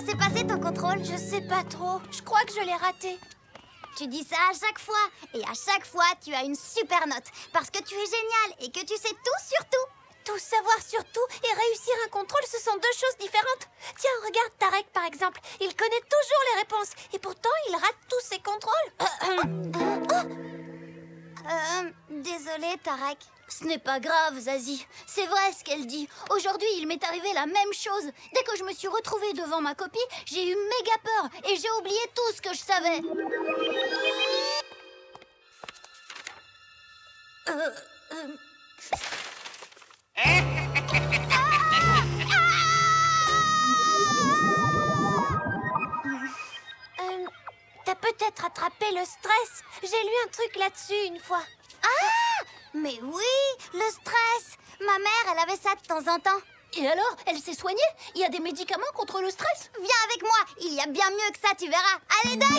s'est passé ton contrôle? Je sais pas trop. Je crois que je l'ai raté. Tu dis ça à chaque fois. Et à chaque fois, tu as une super note. Parce que tu es génial et que tu sais tout sur tout. Tout savoir sur tout et réussir un contrôle, ce sont deux choses différentes. Tiens, regarde Tarek par exemple. Il connaît toujours les réponses. Et pourtant, il rate tous ses contrôles. Désolée, Tarek. Ce n'est pas grave, Zazie. C'est vrai ce qu'elle dit. Aujourd'hui, il m'est arrivé la même chose. Dès que je me suis retrouvée devant ma copie, j'ai eu méga peur et j'ai oublié tout ce que je savais. T'as peut-être attrapé le stress. J'ai lu un truc là-dessus une fois. Ah! Mais oui, le stress. Ma mère, elle avait ça de temps en temps. Et alors, elle s'est soignée? Il y a des médicaments contre le stress? Viens avec moi, il y a bien mieux que ça, tu verras. Allez, Doug.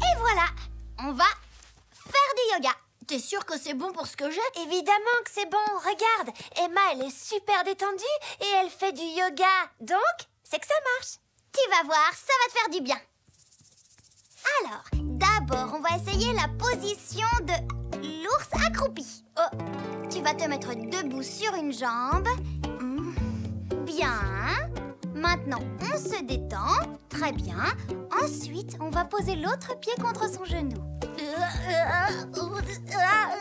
Et voilà, on va faire du yoga. T'es sûre que c'est bon pour ce que j'ai? Évidemment que c'est bon. Regarde, Emma, elle est super détendue et elle fait du yoga. Donc, c'est que ça marche. Tu vas voir, ça va te faire du bien. Alors, d'abord, on va essayer la position de l'ours accroupi. Oh, tu vas te mettre debout sur une jambe. Bien. Maintenant, on se détend. Très bien. Ensuite, on va poser l'autre pied contre son genou.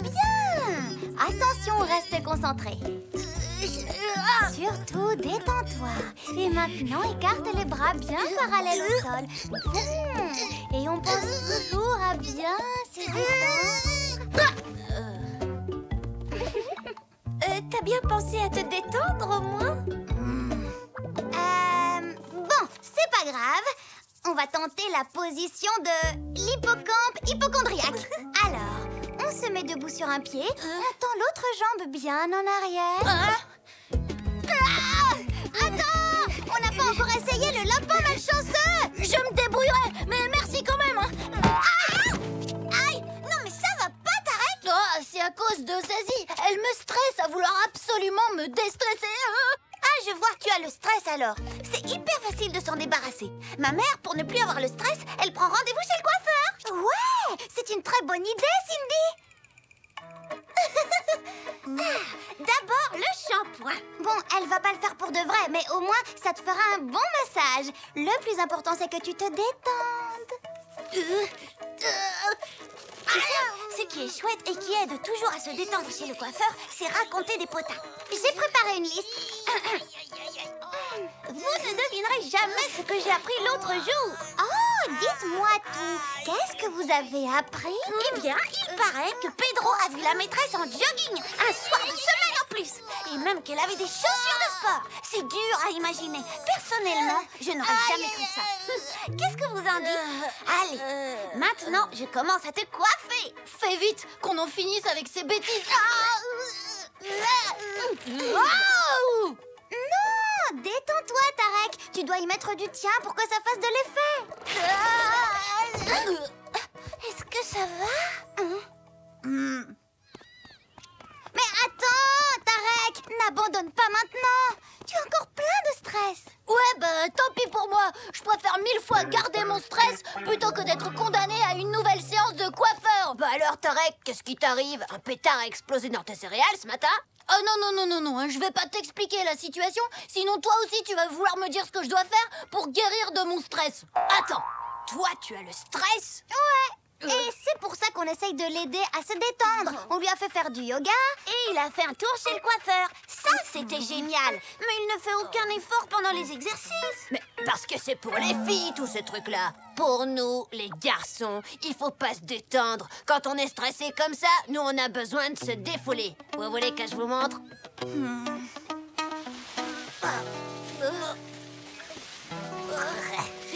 Bien. Attention, reste concentré. Surtout, détends-toi. Et maintenant, écarte les bras bien parallèles au sol. Et on pense toujours à bien se détendre. T'as bien pensé à te détendre au moins? Bon, c'est pas grave. On va tenter la position de l'hippocampe hypocondriaque. Alors, on se met debout sur un pied. On tend l'autre jambe bien en arrière. Attends! On n'a pas encore essayé le lapin malchanceux! Je me débrouillerai, mais merci quand même. Aïe! Non mais ça va pas, Tarek! Oh, c'est à cause de Zazie. Elle me stresse à vouloir absolument me déstresser. Ah, je vois, tu as le stress alors. C'est hyper facile de s'en débarrasser. Ma mère, pour ne plus avoir le stress, elle prend rendez-vous chez le coiffeur. Ouais! C'est une très bonne idée, Cindy! D'abord, le shampoing. Bon, elle va pas le faire pour de vrai, mais au moins, ça te fera un bon massage. Le plus important, c'est que tu te détendes. Tu sais, ce qui est chouette et qui aide toujours à se détendre chez le coiffeur, c'est raconter des potins. J'ai préparé une liste. Vous ne devinerez jamais ce que j'ai appris l'autre jour. Oh, dites-moi tout. Qu'est-ce que vous avez appris? Eh bien, il paraît que Pedro a vu la maîtresse en jogging un soir de semaine en plus. Et même qu'elle avait des chaussures de sport. C'est dur à imaginer. Personnellement, je n'aurais jamais cru ça. Qu'est-ce que vous en dites? Allez, maintenant, je commence à te coiffer. Fais vite, qu'on en finisse avec ces bêtises. Non, détends-toi, Tarek. Tu dois y mettre du tien pour que ça fasse de l'effet. Est-ce que ça va? Mais attends, Tarek, n'abandonne pas maintenant. Tu as encore plein de stress. Ouais, bah tant pis pour moi. Je préfère 1000 fois garder mon stress plutôt que d'être condamné à une nouvelle séance de coiffeur. Bah alors, Tarek, qu'est-ce qui t'arrive? Un pétard a explosé dans tes céréales ce matin? Oh non, hein, je vais pas t'expliquer la situation, sinon toi aussi tu vas vouloir me dire ce que je dois faire pour guérir de mon stress. Attends, toi tu as le stress? Ouais. Et c'est pour ça qu'on essaye de l'aider à se détendre. On lui a fait faire du yoga. Et il a fait un tour chez le coiffeur. Ça, c'était génial. Mais il ne fait aucun effort pendant les exercices. Mais parce que c'est pour les filles, tous ces trucs-là. Pour nous, les garçons, il faut pas se détendre. Quand on est stressé comme ça, nous, on a besoin de se défouler. Vous voulez que je vous montre?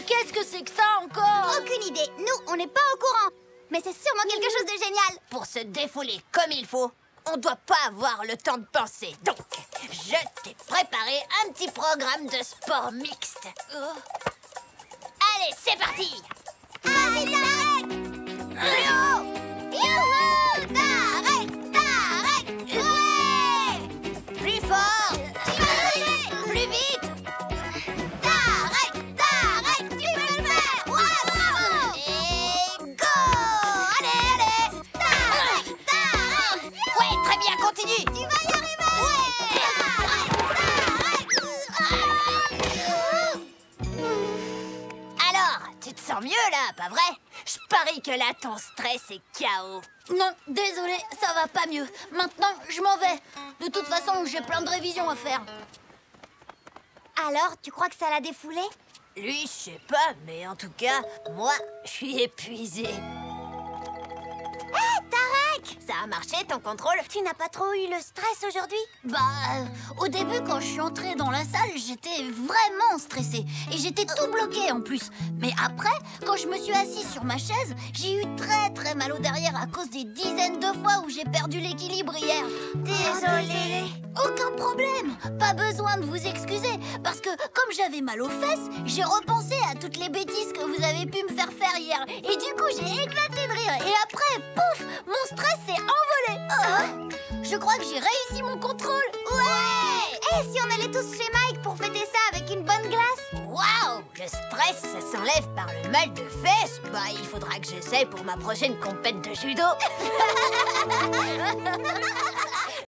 Qu'est-ce que c'est que ça encore? Aucune idée. Nous, on n'est pas au courant. Mais c'est sûrement quelque chose de génial. Pour se défouler comme il faut, on doit pas avoir le temps de penser. Donc, je t'ai préparé un petit programme de sport mixte. Allez, c'est parti! Allez, Tarek! Léo! Youhou! Tarek! Tarek! Ouais! Plus fort! Tu vas y arriver! Plus vite! Tarek! sens mieux, là, pas vrai? Je parie que là, ton stress est KO. Non, désolé, ça va pas mieux. Maintenant, je m'en vais. De toute façon, j'ai plein de révisions à faire. Alors, tu crois que ça l'a défoulé? Lui, je sais pas, mais en tout cas, moi, je suis épuisée. Hé, Tarek! Ça a marché, ton contrôle? Tu n'as pas trop eu le stress aujourd'hui? Au début, quand je suis entrée dans la salle, j'étais vraiment stressée. Et j'étais tout bloquée en plus. Mais après, quand je me suis assise sur ma chaise, j'ai eu très mal au derrière à cause des dizaines de fois où j'ai perdu l'équilibre hier. Désolée. Aucun problème. Pas besoin de vous excuser. Parce que comme j'avais mal aux fesses, j'ai repensé à toutes les bêtises que vous avez pu me faire hier. Et du coup, j'ai éclaté de rire. Et après, pouf, mon stress s'est envolé. Je crois que j'ai réussi mon contrôle. Ouais! Et si on allait tous chez Mike pour fêter ça avec une bonne glace? Waouh! Le stress, ça s'enlève par le mal de fesses. Bah, il faudra que j'essaie pour ma prochaine compète de judo.